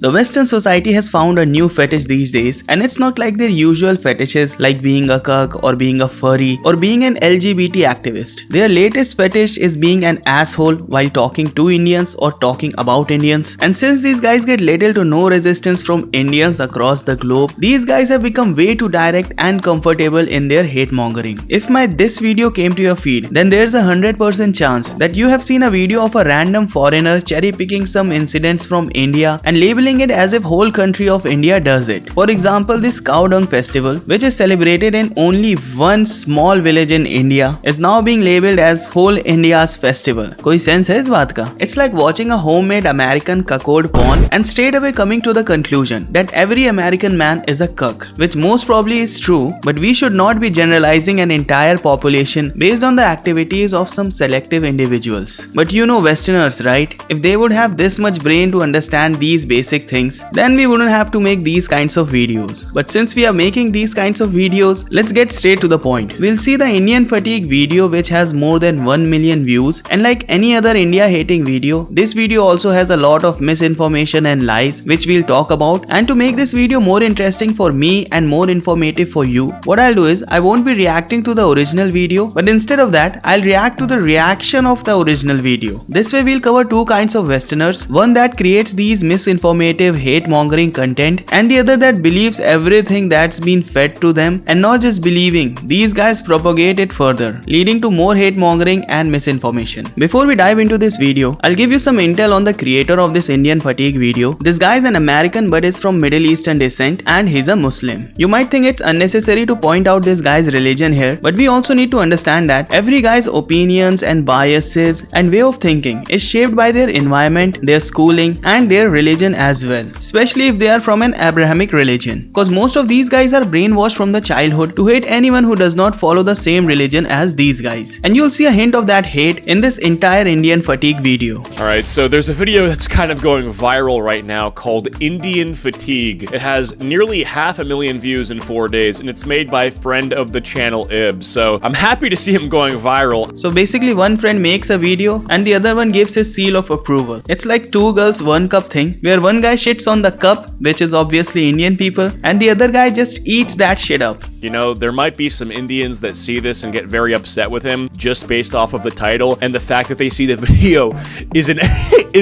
The Western society has found a new fetish these days, and it's not like their usual fetishes like being a cuck or being a furry or being an LGBT activist. Their latest fetish is being an asshole while talking to Indians or talking about Indians. And since these guys get little to no resistance from Indians across the globe, these guys have become way too direct and comfortable in their hate mongering. If this video came to your feed, then there's a 100% chance that you have seen a video of a random foreigner cherry picking some incidents from India and labeling it as if whole country of India does it. For example, this cow dung festival, which is celebrated in only one small village in India, is now being labeled as whole India's festival. कोई sense है इस बात का? It's like watching a homemade American cuckold porn and straight away coming to the conclusion that every American man is a cuck, which most probably is true, but we should not be generalizing an entire population based on the activities of some selective individuals. But you know Westerners, right? If they would have this much brain to understand these basic things, then we wouldn't have to make these kinds of videos. But since we are making these kinds of videos, let's get straight to the point. We'll see the Indian fatigue video, which has more than 1 million views, and like any other India hating video, this video also has a lot of misinformation and lies, which we'll talk about. And to make this video more interesting for me and more informative for you, what I'll do is I won't be reacting to the original video, but instead of that, I'll react to the reaction of the original video. This way we'll cover two kinds of Westerners, one that creates these misinformative hate-mongering content, and the other that believes everything that's been fed to them, and not just believing, these guys propagate it further, leading to more hate-mongering and misinformation. Before we dive into this video, I'll give you some intel on the creator of this Indian fatigue video. This guy is an American but is from Middle Eastern descent, and he's a Muslim. You might think it's unnecessary to point out this guy's religion here, but we also need to understand that every guy's opinions and biases and way of thinking is shaped by their environment, their schooling, and their religion as well, especially if they are from an Abrahamic religion, because most of these guys are brainwashed from the childhood to hate anyone who does not follow the same religion as these guys. And you'll see a hint of that hate in this entire Indian fatigue video. Alright, so there's a video that's kind of going viral right now called Indian Fatigue. It has nearly 500,000 views in 4 days, and it's made by a friend of the channel Ib, so I'm happy to see him going viral. So basically one friend makes a video and the other one gives his seal of approval. It's like two girls one cup thing, where one guy shits on the cup, which is obviously Indian people, and the other guy just eats that shit up. You know, there might be some Indians that see this and get very upset with him just based off of the title and the fact that they see the video is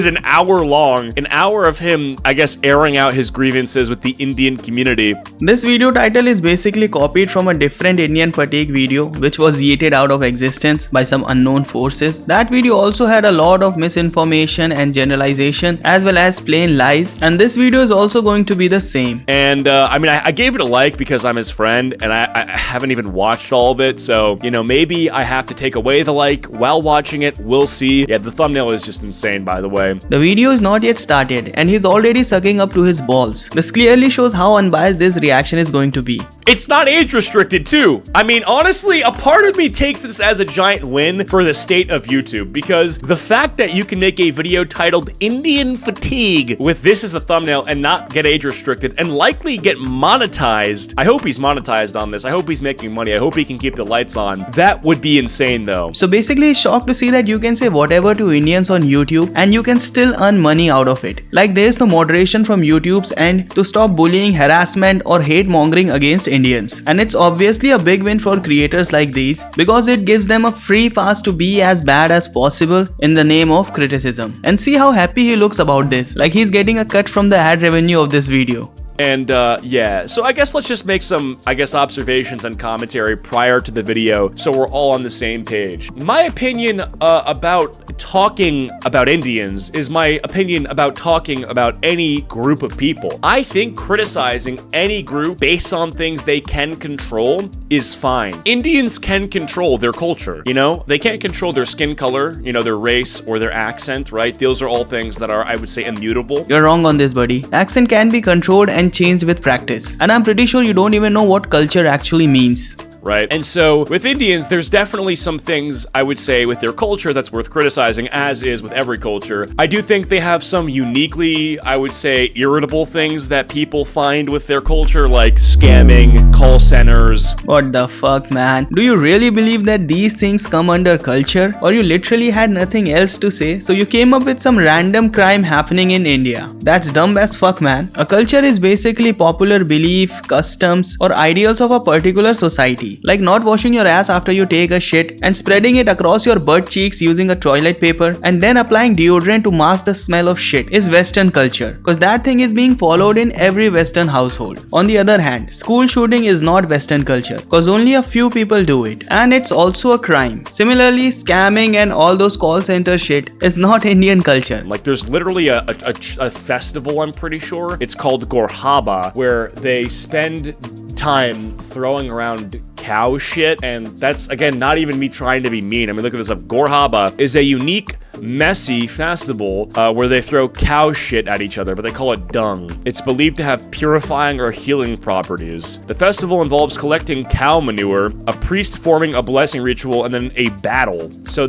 an hour long. An hour of him, I guess, airing out his grievances with the Indian community. This video title is basically copied from a different Indian fatigue video which was yeeted out of existence by some unknown forces. That video also had a lot of misinformation and generalization as well as plain lies, and this video is also going to be the same. And I mean, I gave it a like because I'm his friend, and I haven't even watched all of it, so, you know, maybe I have to take away the like while watching it. We'll see. Yeah, the thumbnail is just insane, by the way. The video is not yet started, and he's already sucking up to his balls. This clearly shows how unbiased this reaction is going to be. It's not age restricted too. I mean, honestly, a part of me takes this as a giant win for the state of YouTube, because the fact that you can make a video titled Indian Fatigue with this as the thumbnail and not get age restricted and likely get monetized. I hope he's monetized on this. I hope he's making money. I hope he can keep the lights on. That would be insane though. So basically, shocked to see that you can say whatever to Indians on YouTube and you can still earn money out of it. Like there's no moderation from YouTube's end to stop bullying, harassment or hate mongering against Indians. And it's obviously a big win for creators like these because it gives them a free pass to be as bad as possible in the name of criticism. And see how happy he looks about this, like he's getting a cut from the ad revenue of this video. And yeah, so I guess let's just make some, observations and commentary prior to the video so we're all on the same page. My opinion about talking about Indians is my opinion about talking about any group of people. I think criticizing any group based on things they can control is fine. Indians can control their culture, you know? They can't control their skin color, you know, their race or their accent, right? Those are all things that are, I would say, immutable. You're wrong on this, buddy. Accent can be controlled and changed with practice, and I'm pretty sure you don't even know what culture actually means. Right. And so with Indians, there's definitely some things I would say with their culture that's worth criticizing, as is with every culture. I do think they have some uniquely, I would say, irritable things that people find with their culture, like scamming, call centers. What the fuck, man? Do you really believe that these things come under culture? Or you literally had nothing else to say, so you came up with some random crime happening in India? That's dumb as fuck, man. A culture is basically popular belief, customs, or ideals of a particular society. Like not washing your ass after you take a shit and spreading it across your butt cheeks using a toilet paper and then applying deodorant to mask the smell of shit is Western culture, cause that thing is being followed in every Western household. On the other hand, school shooting is not Western culture, cause only a few people do it, and it's also a crime. Similarly, scamming and all those call center shit is not Indian culture. Like there's literally a festival, I'm pretty sure. It's called Gorhaba, where they spend time throwing around cow shit, and that's again not even me trying to be mean. I mean, look at this up. Gorhaba is a unique, messy festival where they throw cow shit at each other, but they call it dung. It's believed to have purifying or healing properties. The festival involves collecting cow manure, a priest forming a blessing ritual, and then a battle. So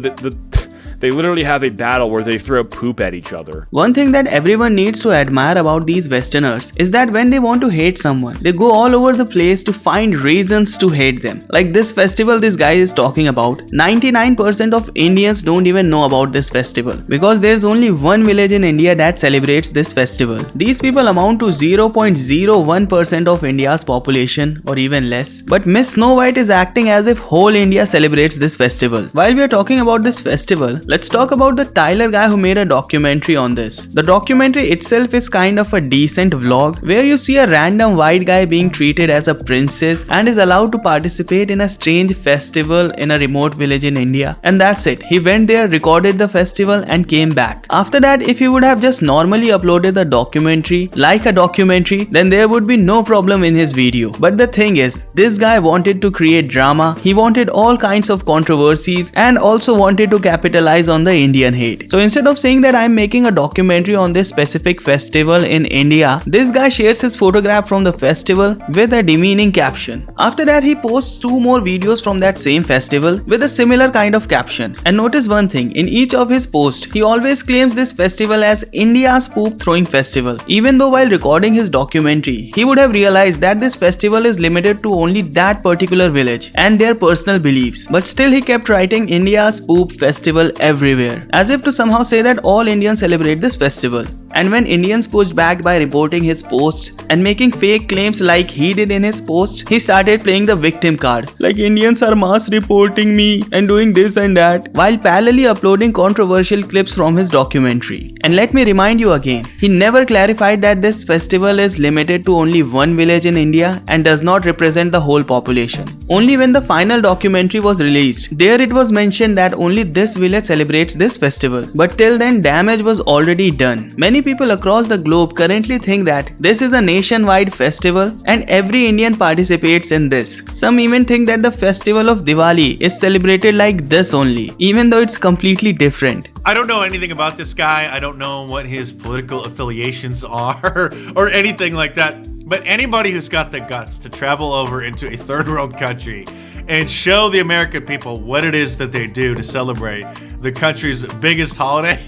they literally have a battle where they throw poop at each other. One thing that everyone needs to admire about these Westerners is that when they want to hate someone, they go all over the place to find reasons to hate them. Like this festival this guy is talking about, 99% of Indians don't even know about this festival because there's only one village in India that celebrates this festival. These people amount to 0.01% of India's population or even less. But Miss Snow White is acting as if whole India celebrates this festival. While we are talking about this festival, let's talk about the Tyler guy who made a documentary on this. The documentary itself is kind of a decent vlog where you see a random white guy being treated as a princess and is allowed to participate in a strange festival in a remote village in India. And that's it. He went there, recorded the festival and came back. After that, if he would have just normally uploaded the documentary like a documentary, then there would be no problem in his video. But the thing is, this guy wanted to create drama, he wanted all kinds of controversies and also wanted to capitalize on the Indian hate. So instead of saying that I'm making a documentary on this specific festival in India, this guy shares his photograph from the festival with a demeaning caption. After that, he posts 2 more videos from that same festival with a similar kind of caption. And notice one thing, in each of his posts, he always claims this festival as India's poop throwing festival. Even though while recording his documentary, he would have realized that this festival is limited to only that particular village and their personal beliefs. But still he kept writing India's poop festival everywhere, as if to somehow say that all Indians celebrate this festival. And when Indians pushed back by reporting his posts and making fake claims like he did in his post, he started playing the victim card. Like Indians are mass reporting me and doing this and that, while parallelly uploading controversial clips from his documentary. And let me remind you again, he never clarified that this festival is limited to only one village in India and does not represent the whole population. Only when the final documentary was released, there it was mentioned that only this village celebrates this festival. But till then, damage was already done. Many people across the globe currently think that this is a nationwide festival and every Indian participates in this. Some even think that the festival of Diwali is celebrated like this only, even though it's completely different. I don't know anything about this guy. I don't know what his political affiliations are or anything like that. But anybody who's got the guts to travel over into a third world country and show the American people what it is that they do to celebrate the country's biggest holiday,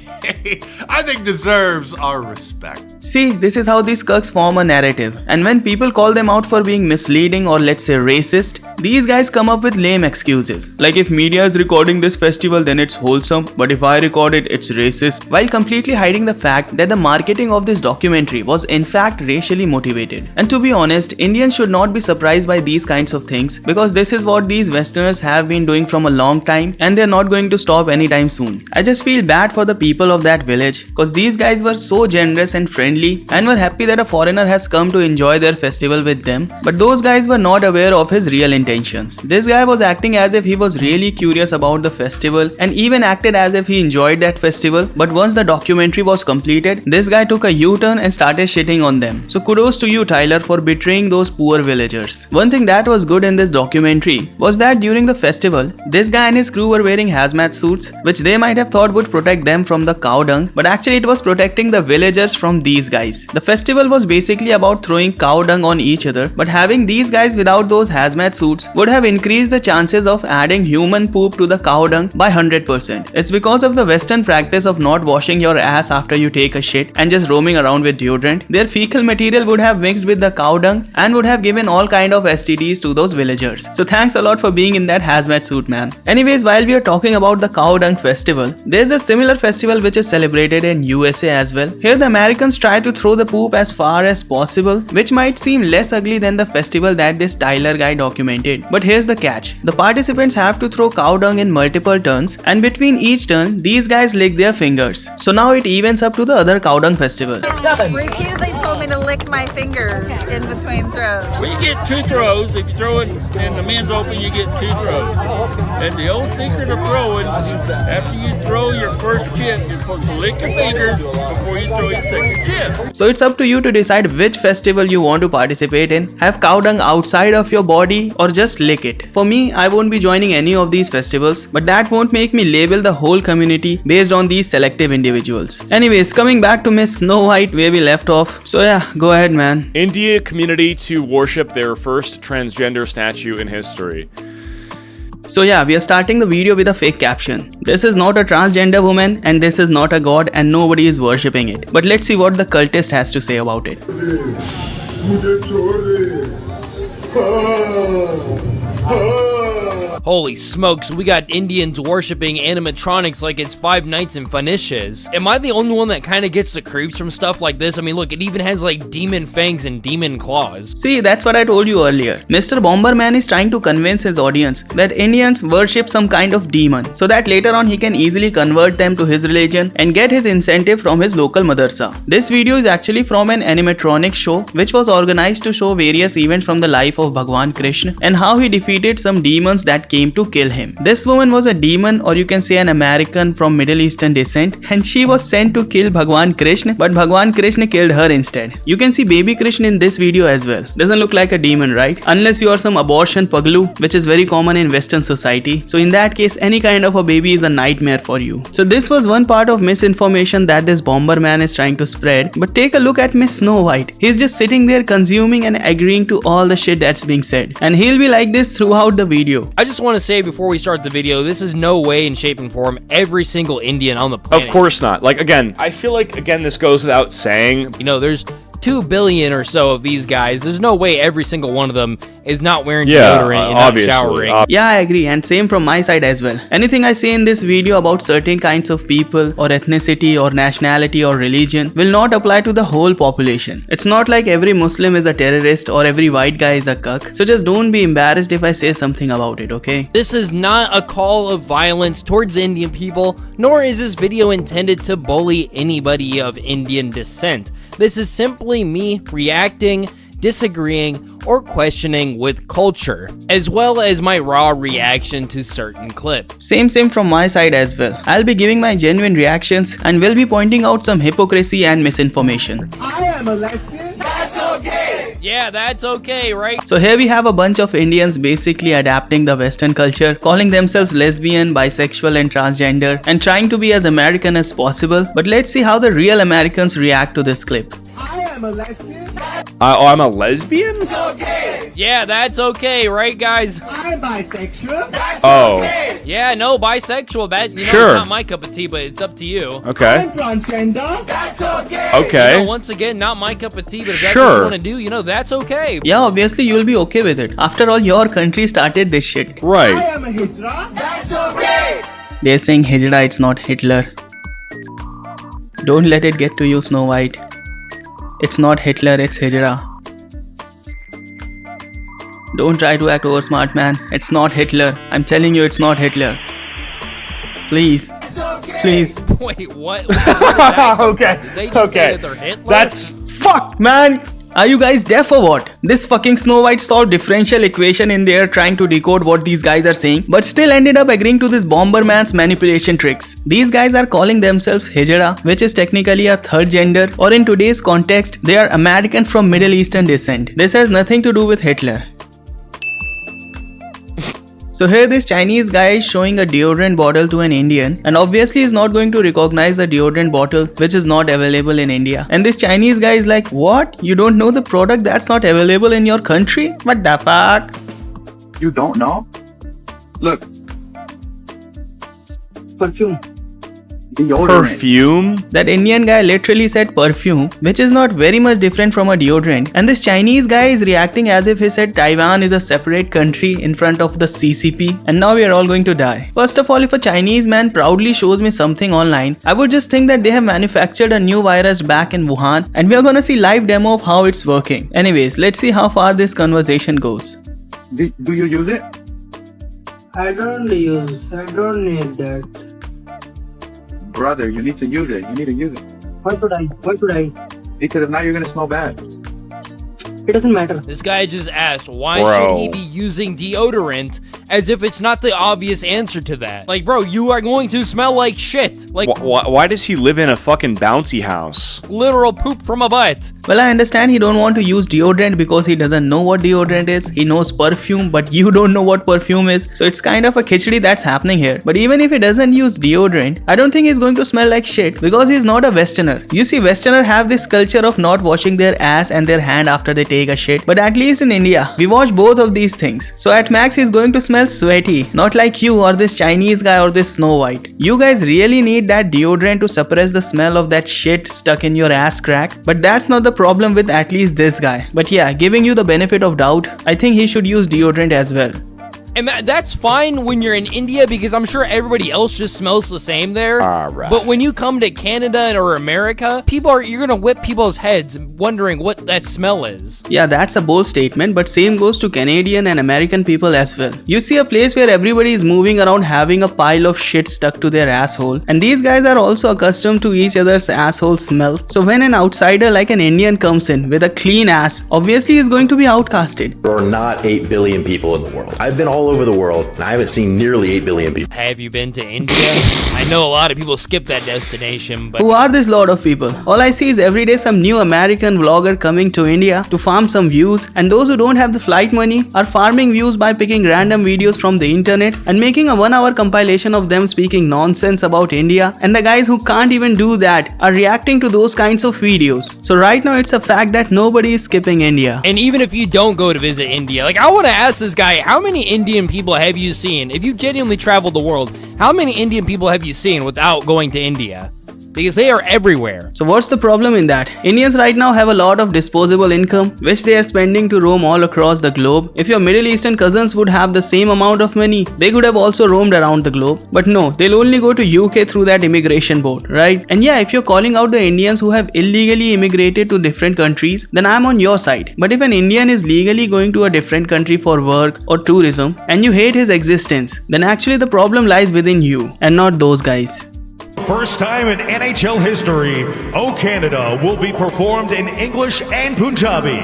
I think deserves our respect. See, this is how these cucks form a narrative. And when people call them out for being misleading or let's say racist, these guys come up with lame excuses. Like if media is recording this festival, then it's wholesome, but if I record it, it's racist. While completely hiding the fact that the marketing of this documentary was in fact racially motivated. And to be honest, Indians should not be surprised by these kinds of things because this is what these Westerners have been doing from a long time and they're not going to stop anytime soon. I just feel bad for the people of that village because these guys were so generous and friendly and were happy that a foreigner has come to enjoy their festival with them. But those guys were not aware of his real intentions. This guy was acting as if he was really curious about the festival and even acted as if he enjoyed that festival. But once the documentary was completed, this guy took a U-turn and started shitting on them. So kudos to you, Tyler, for betraying those poor villagers. One thing that was good in this documentary was that during the festival, this guy and his crew were wearing hazmat suits, which they might have thought would protect them from the cow dung, but actually it was protecting the villagers from these guys. The festival was basically about throwing cow dung on each other, but having these guys without those hazmat suits would have increased the chances of adding human poop to the cow dung by 100%. It's because of the Western practice of not washing your ass after you take a shit and just roaming around with deodorant. Their fecal material would have mixed with the cow dung and would have given all kind of STDs to those villagers. So thanks a lot for being in that hazmat suit, man. Anyways, while we are talking about the cow dung festival, there's a similar festival which is celebrated in USA as well. Here the Americans try to throw the poop as far as possible, which might seem less ugly than the festival that this Tyler guy documented. But here's the catch. The participants have to throw cow dung in multiple turns, and between each turn, these guys lick their fingers. So now it evens up to the other cow dung festivals. Repeatedly told me to lick my fingers in between throws. Well, you get 2 throws. If you throw it and the men's open, you get 2 throws. And the old secret of throwing, after you throw your first chip, you're supposed to lick your fingers before you throw your second chip. So it's up to you to decide which festival you want to participate in. Have cow dung outside of your body or just lick it. For me, I won't be joining any of these festivals, but that won't make me label the whole community based on these selective individuals. Anyways, coming back to Miss Snow White where we left off. So yeah, go ahead, man. India community to worship their first transgender statue in history. So yeah, we are starting the video with a fake caption. This is not a transgender woman and this is not a god and nobody is worshipping it. But let's see what the cultist has to say about it. Holy smokes, we got Indians worshipping animatronics like it's Five Nights in Furnish's. Am I the only one that kind of gets the creeps from stuff like this? I mean, look, it even has like demon fangs and demon claws. See, that's what I told you earlier. Mr. Bomberman is trying to convince his audience that Indians worship some kind of demon, so that later on he can easily convert them to his religion and get his incentive from his local madrasa. This video is actually from an animatronic show which was organized to show various events from the life of Bhagwan Krishna and how he defeated some demons that came to kill him. This woman was a demon, or you can say an American from Middle Eastern descent, and she was sent to kill Bhagwan Krishna, but Bhagwan Krishna killed her instead. You can see baby Krishna in this video as well. Doesn't look like a demon, right? Unless you are some abortion paglu, which is very common in Western society. So in that case, any kind of a baby is a nightmare for you. So this was one part of misinformation that this Bomberman is trying to spread. But take a look at Miss Snow White. He's just sitting there consuming and agreeing to all the shit that's being said. And he'll be like this throughout the video. I just want to say before we start the video, this is no way in shape and form every single Indian on the planet. Of course not. Like, again, I feel like, again, this goes without saying. You know, there's 2 billion or so of these guys. There's no way every single one of them is not wearing deodorant and not showering. Yeah, I agree, and same from my side as well. Anything I say in this video about certain kinds of people or ethnicity or nationality or religion will not apply to the whole population. It's not like every Muslim is a terrorist or every white guy is a cuck. So just don't be embarrassed if I say something about it, okay? This is not a call of violence towards Indian people, nor is this video intended to bully anybody of Indian descent. This is simply me reacting, disagreeing, or questioning with culture, as well as my raw reaction to certain clips. Same from my side as well. I'll be giving my genuine reactions and will be pointing out some hypocrisy and misinformation. I am a lesbian. That's okay. Yeah, that's okay, right? So here we have a bunch of Indians basically adapting the Western culture, calling themselves lesbian, bisexual and transgender and trying to be as American as possible. But let's see how the real Americans react to this clip. I am a lesbian. I'm a lesbian? Okay. Yeah, that's okay, right, guys? I'm bisexual. That's Oh. okay. Yeah, no, bisexual, that, Sure. it's not my cup of tea, but it's up to you. Okay. I'm transgender. That's okay. Okay. You know, once again, not my cup of tea, but if that's what Sure. you want to do, you know, that's okay. Yeah, obviously you'll be okay with it. After all, your country started this shit. I Right. am a hijra. That's okay. They're saying Hijra, it's not Hitler. Don't let it get to you, Snow White. It's not Hitler, it's Hijra. Don't try to act over smart, man. It's not Hitler. I'm telling you, it's not Hitler. Please. Please. Wait, what? Okay. Did they just say that they're Hitler? That's Fuck, man! Are you guys deaf or what? This fucking Snow White solved differential equation in there trying to decode what these guys are saying, but still ended up agreeing to this Bomberman's manipulation tricks. These guys are calling themselves Hijra, which is technically a third gender, or in today's context, they are American from Middle Eastern descent. This has nothing to do with Hitler. So here this Chinese guy is showing a deodorant bottle to an Indian, and obviously he's not going to recognize the deodorant bottle which is not available in India. And this Chinese guy is like, what? You don't know the product that's not available in your country? What the fuck? You don't know? Look. Perfume. Deodorant. Perfume? That Indian guy literally said perfume, which is not very much different from a deodorant. And this Chinese guy is reacting as if he said Taiwan is a separate country in front of the CCP, and now we are all going to die. First of all, if a Chinese man proudly shows me something online, I would just think that they have manufactured a new virus back in Wuhan, and we are gonna see live demo of how it's working. Anyways, let's see how far this conversation goes. Do you use it? I don't need that. Brother, you need to use it. You need to use it. Why should I? Because if not, you're gonna smell bad. It doesn't matter. This guy just asked, why Bro. should he be using deodorant, as if it's not the obvious answer to that. Like, bro, you are going to smell like shit. Like, Why does he live in a fucking bouncy house? literal poop from a butt. Well, I understand he don't want to use deodorant because he doesn't know what deodorant is. He knows perfume, but you don't know what perfume is. So it's kind of a khichdi that's happening here. But even if he doesn't use deodorant, I don't think he's going to smell like shit because he's not a Westerner. You see, Westerner have this culture of not washing their ass and their hand after they take a shit. But at least in India, we wash both of these things. So at max, he's going to smell sweaty. Not like you or this Chinese guy or this Snow White. You guys really need that deodorant to suppress the smell of that shit stuck in your ass crack. But that's not the problem with at least this guy. But yeah, giving you the benefit of doubt, I think he should use deodorant as well. And that's fine when you're in India because I'm sure everybody else just smells the same there. Alright. But when you come to Canada or America, you're gonna whip people's heads wondering what that smell is. Yeah, that's a bold statement, but same goes to Canadian and American people as well. You see a place where everybody is moving around having a pile of shit stuck to their asshole, and these guys are also accustomed to each other's asshole smell. So when an outsider like an Indian comes in with a clean ass, obviously he's going to be outcasted. There are not 8 billion people in the world. I've been all over the world, and I haven't seen nearly 8 billion people. Have you been to India? I know a lot of people skip that destination, but Who are this lot of people? All I see is every day some new American vlogger coming to India to farm some views, and those who don't have the flight money are farming views by picking random videos from the internet and making a 1-hour compilation of them speaking nonsense about India, and the guys who can't even do that are reacting to those kinds of videos. So right now it's a fact that nobody is skipping India. and even if you don't go to visit India, like I want to ask this guy, how many Indian people have you seen? If you genuinely traveled the world, how many Indian people have you seen without going to India? Because they are everywhere. So what's the problem in that? Indians right now have a lot of disposable income which they are spending to roam all across the globe. If your Middle Eastern cousins would have the same amount of money, they could have also roamed around the globe. But no, they'll only go to UK through that immigration board, right? And yeah, if you're calling out the Indians who have illegally immigrated to different countries, then I'm on your side. But if an Indian is legally going to a different country for work or tourism and you hate his existence, then actually the problem lies within you and not those guys. First time in NHL history, O Canada will be performed in English and Punjabi.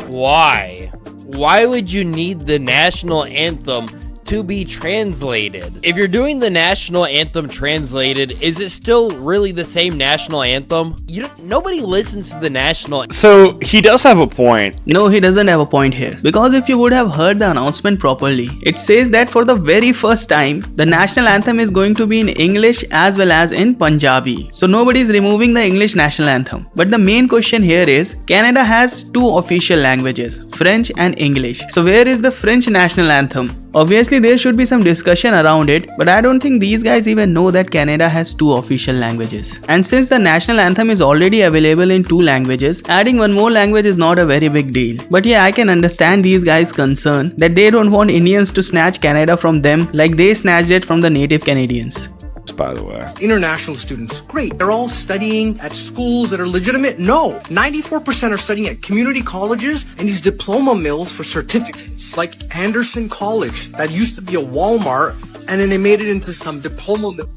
Why? Why would you need the national anthem to be translated? If you're doing the national anthem translated, is it still really the same national anthem? Nobody listens to the national. So he does have a point. No, he doesn't have a point here. Because if you would have heard the announcement properly, it says that for the very first time, the national anthem is going to be in English as well as in Punjabi. So nobody is removing the English national anthem. But the main question here is, Canada has 2 official languages, French and English. So where is the French national anthem? Obviously there should be some discussion around it, but I don't think these guys even know that Canada has 2 official languages. And since the national anthem is already available in 2 languages, adding 1 more language is not a very big deal. But yeah, I can understand these guys' concern that they don't want Indians to snatch Canada from them like they snatched it from the native Canadians. By the way, international students, great. They're all studying at schools that are legitimate. No, 94% are studying at community colleges and these diploma mills for certificates. Like Anderson College, that used to be a Walmart, and then they made it into some diploma mill.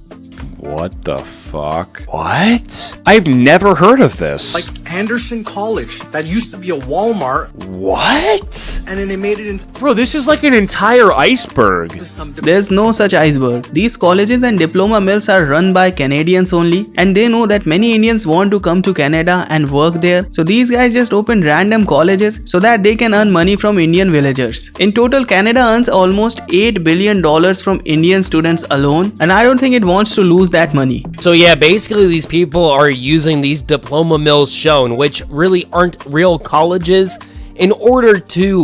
what the fuck? What? I've never heard of this. Like Anderson College, that used to be a Walmart. What? and then they made it into Bro, this is like an entire iceberg. some There's no such iceberg. These colleges and diploma mills are run by Canadians only, and they know that many Indians want to come to Canada and work there. So these guys just open random colleges so that they can earn money from Indian villagers. In total, Canada earns almost $8 billion from Indian students alone, and I don't think it wants to lose that money. So yeah, basically these people are using these diploma mills shown, which really aren't real colleges, in order to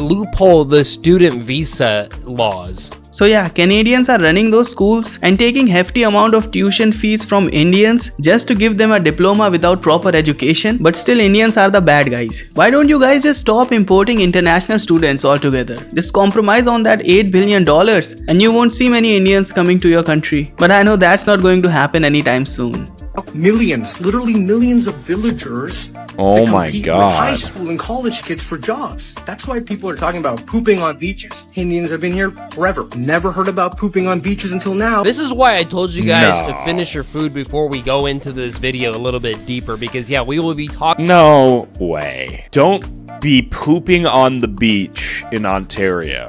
loophole the student visa laws. So yeah, Canadians are running those schools and taking hefty amount of tuition fees from Indians just to give them a diploma without proper education, but still Indians are the bad guys. Why don't you guys just stop importing international students altogether? Just compromise on that $8 billion and you won't see many Indians coming to your country. But I know that's not going to happen anytime soon. millions, literally millions of villagers Oh to my compete God. with high school and college kids for jobs. That's why people are talking about pooping on beaches. Indians have been here forever. Never heard about pooping on beaches until now. This is why I told you guys No. to finish your food before we go into this video a little bit deeper, because yeah, we will be talking. No way. Don't be pooping on the beach in Ontario.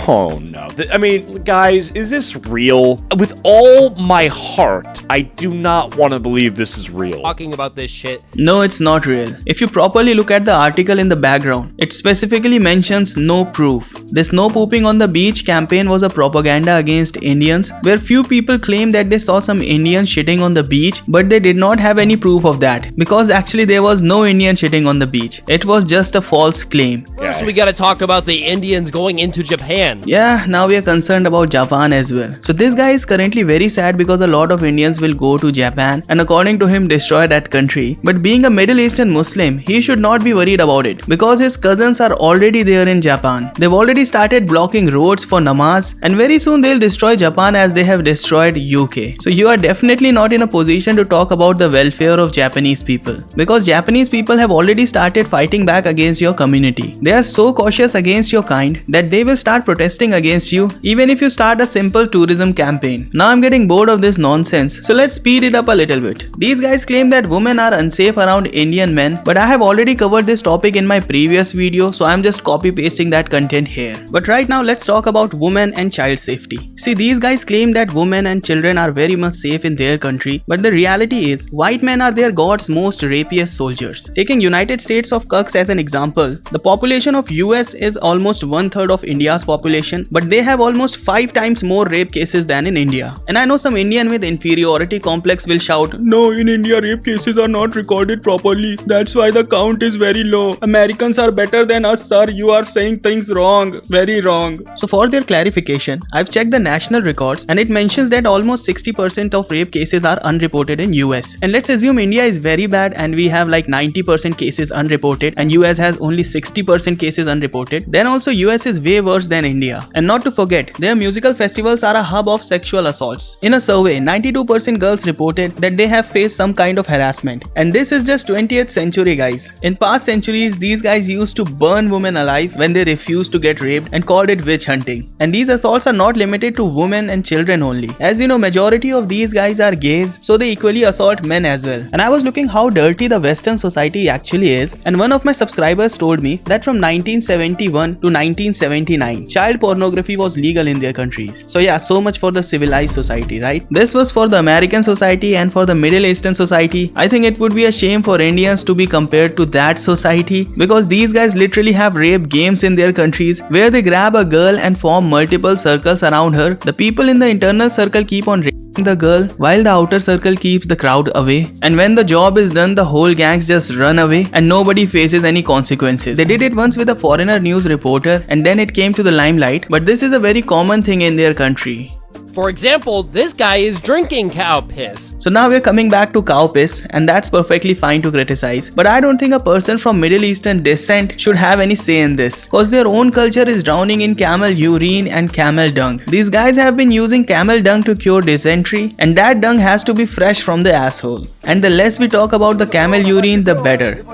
Oh no. I mean, guys, is this real? With all my heart, I do not want to believe this is real. Talking about this shit. No, it's not real. If you properly look at the article in the background, it specifically mentions no proof. This no pooping on the beach campaign was a propaganda against Indians, where few people claim that they saw some Indians shitting on the beach, but they did not have any proof of that, because actually there was no Indian shitting on the beach. It was just a false claim. First, we gotta talk about the Indians going into Japan. Yeah, now we are concerned about Japan as well. So this guy is currently very sad because a lot of Indians will go to Japan and according to him destroy that country. But being a Middle Eastern Muslim, he should not be worried about it because his cousins are already there in Japan. They've already started blocking roads for namaz and very soon they'll destroy Japan as they have destroyed UK. So you are definitely not in a position to talk about the welfare of Japanese people because Japanese people have already started fighting back against your community. They are so cautious against your kind that they will start protesting against you even if you start a simple tourism campaign. Now I'm getting bored of this nonsense, so let's speed it up a little bit. These guys claim that women are unsafe around Indian men, but I have already covered this topic in my previous video, so I'm just copy pasting that content here. But right now let's talk about women and child safety. See, these guys claim that women and children are very much safe in their country, but the reality is white men are their god's most rapiest soldiers. Taking United States of Cucks as an example, the population of US is almost 1/3 of India's population, but they have almost 5 times more rape cases than in India. And I know some Indian with inferiority complex will shout, "No, in India rape cases are not recorded properly. That's why the count is very low. Americans are better than us, sir. You are saying things wrong. Very wrong." So for their clarification, I've checked the national records and it mentions that almost 60% of rape cases are unreported in US. And let's assume India is very bad and we have like 90% cases unreported and US has only 60% cases unreported. Then also US is way worse than India. And not to forget, their musical festivals are a hub of sexual assaults. In a survey, 92% girls reported that they have faced some kind of harassment. And this is just 20th century, guys. In past centuries, these guys used to burn women alive when they refused to get raped and called it witch hunting. And these assaults are not limited to women and children only. As you know, majority of these guys are gays, so they equally assault men as well. And I was looking how dirty the Western society actually is, and one of my subscribers told me that from 1971 to 1979, child pornography was legal in their countries. So yeah, so much for the civilized society, right? This was for the American society, and for the Middle Eastern society, I think it would be a shame for Indians to be compared to that society, because these guys literally have rape games in their countries where they grab a girl and form multiple circles around her. The people in the internal circle keep on raping the girl while the outer circle keeps the crowd away, and when the job is done, the whole gangs just run away and nobody faces any consequences. They did it once with a foreigner news reporter and then it came to the limelight, but this is a very common thing in their country. For example, this guy is drinking cow piss. So now we're coming back to cow piss, and that's perfectly fine to criticize, but I don't think a person from Middle Eastern descent should have any say in this, cause their own culture is drowning in camel urine and camel dung. These guys have been using camel dung to cure dysentery, and that dung has to be fresh from the asshole. And the less we talk about the camel urine, the better.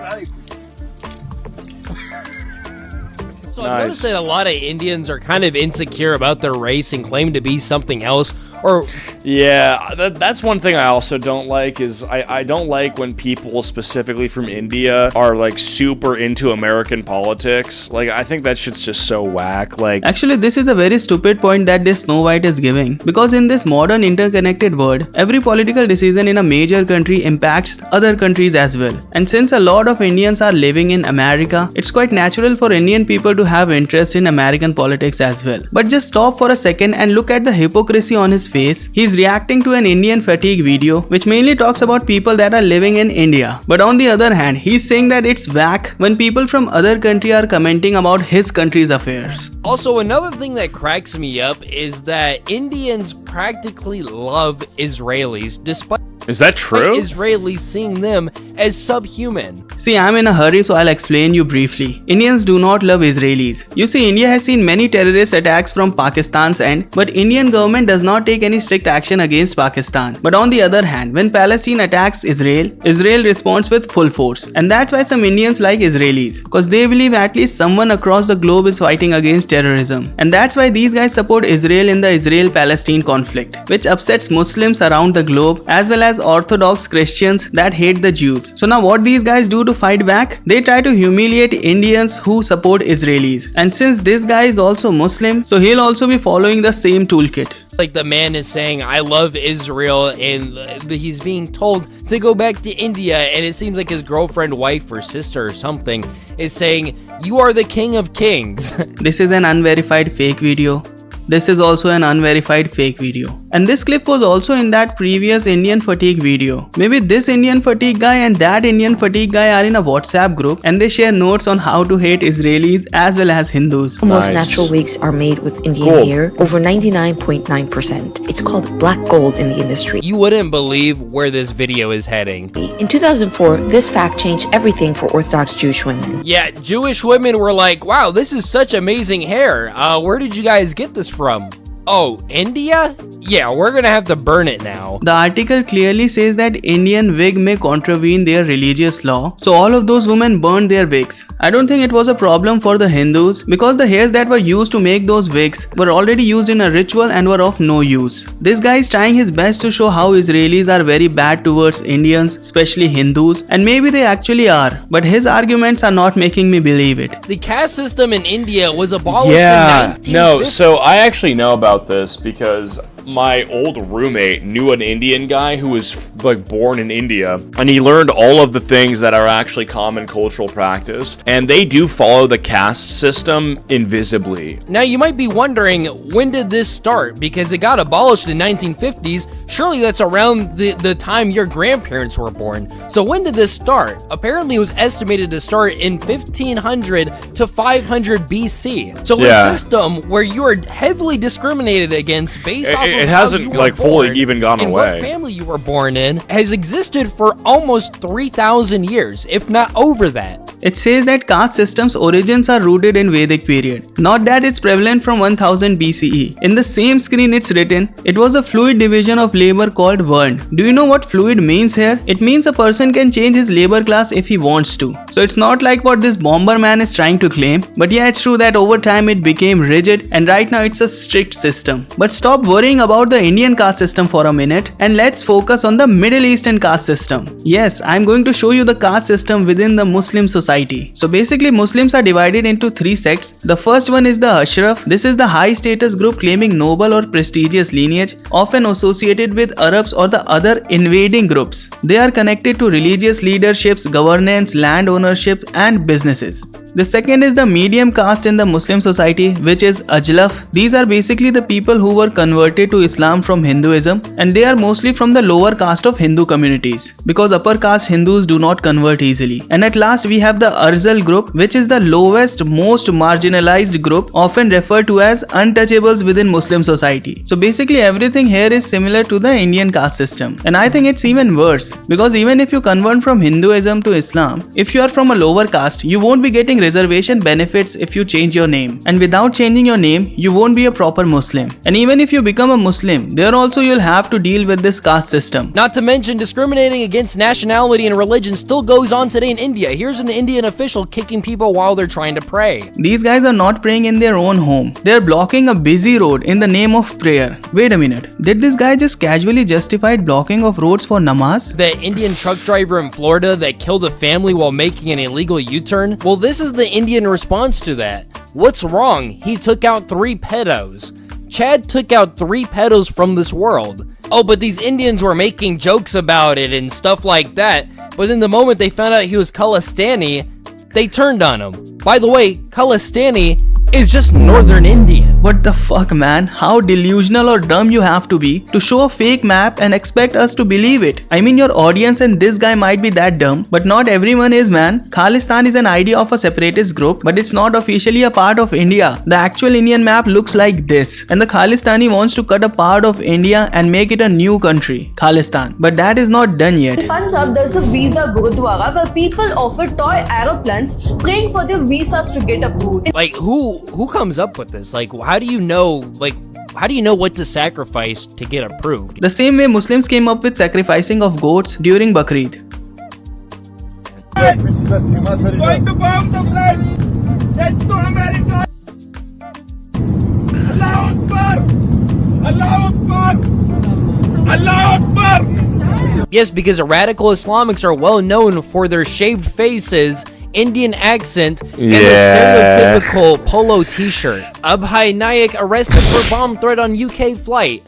So I've noticed that a lot of Indians are kind of insecure about their race and claim to be something else, or Yeah, that's one thing I also don't like is I don't like when people specifically from India are like super into American politics. Like, I think that shit's just so whack. Like, actually, this is a very stupid point that this Snow White is giving, because in this modern interconnected world, every political decision in a major country impacts other countries as well. And since a lot of Indians are living in America, it's quite natural for Indian people to have interest in American politics as well. But just stop for a second and look at the hypocrisy on his face. He's reacting to an Indian fatigue video which mainly talks about people that are living in India. But on the other hand, he's saying that it's whack when people from other country are commenting about his country's affairs. Also, another thing that cracks me up is that Indians practically love Israelis, despite is that true? Israelis seeing them as subhuman. See, I'm in a hurry, so I'll explain you briefly. Indians do not love Israelis. You see, India has seen many terrorist attacks from Pakistan's end, but Indian government does not take any strict action against Pakistan. But on the other hand, when Palestine attacks Israel, Israel responds with full force. And that's why some Indians like Israelis, because they believe at least someone across the globe is fighting against terrorism. And that's why these guys support Israel in the Israel-Palestine conflict, which upsets Muslims around the globe as well as Orthodox Christians that hate the Jews. So now what these guys do to fight back? They try to humiliate Indians who support Israelis. And since this guy is also Muslim, so he'll also be following the same toolkit. Like, the man is saying, I love Israel, and he's being told to go back to India, and it seems like his girlfriend, wife, or sister or something is saying, you are the king of kings. This is an unverified fake video. This is also an unverified fake video. And this clip was also in that previous Indian fatigue video. Maybe this Indian fatigue guy and that Indian fatigue guy are in a WhatsApp group and they share notes on how to hate Israelis as well as Hindus. Most natural wigs are made with Indian hair, over 99.9%. It's called black gold in the industry. You wouldn't believe where this video is heading. In 2004, this fact changed everything for Orthodox Jewish women. Yeah, Jewish women were like, wow, this is such amazing hair. Where did you guys get this from? Oh, India? Yeah, we're gonna have to burn it now. The article clearly says that Indian wig may contravene their religious law, so all of those women burned their wigs. I don't think it was a problem for the Hindus because the hairs that were used to make those wigs were already used in a ritual and were of no use. This guy is trying his best to show how Israelis are very bad towards Indians, especially Hindus, and maybe they actually are, but his arguments are not making me believe it. The caste system in India was abolished in 1950. No, so I actually know about this because my old roommate knew an Indian guy who was like born in India, and he learned all of the things that are actually common cultural practice, and they do follow the caste system invisibly. Now you might be wondering, when did this start? Because it got abolished in 1950s. Surely that's around the time your grandparents were born. So when did this start? Apparently it was estimated to start in 1500 to 500 BC. So a system where you are heavily discriminated against based off it hasn't like fully even gone away. What family you were born in has existed for almost 3,000 years, if not over that. It says that caste system's origins are rooted in Vedic period, not that it's prevalent from 1000 BCE. In the same screen it's written, it was a fluid division of labor called Varn. Do you know what fluid means here? It means a person can change his labor class if he wants to. So it's not like what this bomber man is trying to claim, but yeah, it's true that over time it became rigid and right now it's a strict system. But stop worrying about the Indian caste system for a minute and let's focus on the Middle Eastern caste system. Yes, I'm going to show you the caste system within the Muslim society. So basically Muslims are divided into three sects. The first one is the Ashraf. This is the high status group claiming noble or prestigious lineage, often associated with Arabs or the other invading groups. They are connected to religious leaderships, governance, land ownership and businesses. The second is the medium caste in the Muslim society, which is Ajlaf. These are basically the people who were converted to Islam from Hinduism, and they are mostly from the lower caste of Hindu communities because upper caste Hindus do not convert easily. And at last we have the Arzal group, which is the lowest, most marginalized group, often referred to as untouchables within Muslim society. So basically everything here is similar to the Indian caste system. And I think it's even worse because even if you convert from Hinduism to Islam, if you are from a lower caste, you won't be getting reservation benefits if you change your name. And without changing your name, you won't be a proper Muslim. And even if you become a Muslim, there also you'll have to deal with this caste system. Not to mention, discriminating against nationality and religion still goes on today in India. Here's an Indian official kicking people while they're trying to pray. These guys are not praying in their own home. They're blocking a busy road in the name of prayer. Wait a minute. Did this guy just casually justify blocking of roads for namaz? The Indian truck driver in Florida that killed a family while making an illegal U-turn? Well, this is the Indian response to that. What's wrong? He took out 3 pedos. Chad took out 3 pedos from this world. Oh, but these Indians were making jokes about it and stuff like that. But in the moment they found out he was Khalistani, they turned on him. By the way, Khalistani is just northern Indian. What the fuck, man? How delusional or dumb you have to be to show a fake map and expect us to believe it. I mean, your audience and this guy might be that dumb, but not everyone is, man. Khalistan is an idea of a separatist group, but it's not officially a part of India. The actual Indian map looks like this, and the Khalistani wants to cut a part of India and make it a new country, Khalistan. But that is not done yet. In Punjab, there's a visa gurudwara where people offer toy aeroplanes praying for their visas to get approved. Like, who comes up with this? Like, how do you know what to sacrifice to get approved? The same way Muslims came up with sacrificing of goats during Bakrid. Going to bomb the flight. Get to America. Allah Akbar. Allah Akbar. Allah Akbar. Yes, because radical Islamics are well known for their shaved faces, Indian accent, and the stereotypical polo t-shirt. Abhay Nayak arrested for bomb threat on UK flight.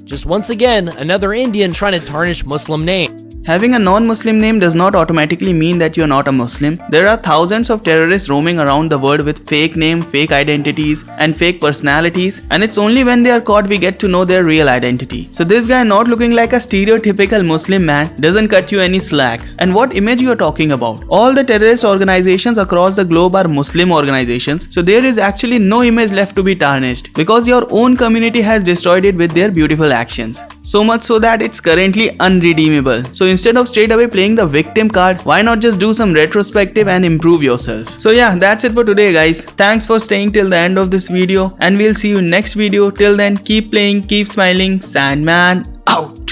Just once again, another Indian trying to tarnish Muslim name. Having a non-Muslim name does not automatically mean that you're not a Muslim. There are thousands of terrorists roaming around the world with fake names, fake identities, and fake personalities, and it's only when they are caught we get to know their real identity. So this guy not looking like a stereotypical Muslim man doesn't cut you any slack. And what image you are talking about? All the terrorist organizations across the globe are Muslim organizations, so there is actually no image left to be tarnished because your own community has destroyed it with their beautiful actions. So much so that it's currently unredeemable. So instead of straight away playing the victim card, why not just do some retrospective and improve yourself? So yeah, that's it for today, guys. Thanks for staying till the end of this video, and we'll see you next video. Till then, keep playing, keep smiling. SandMan out.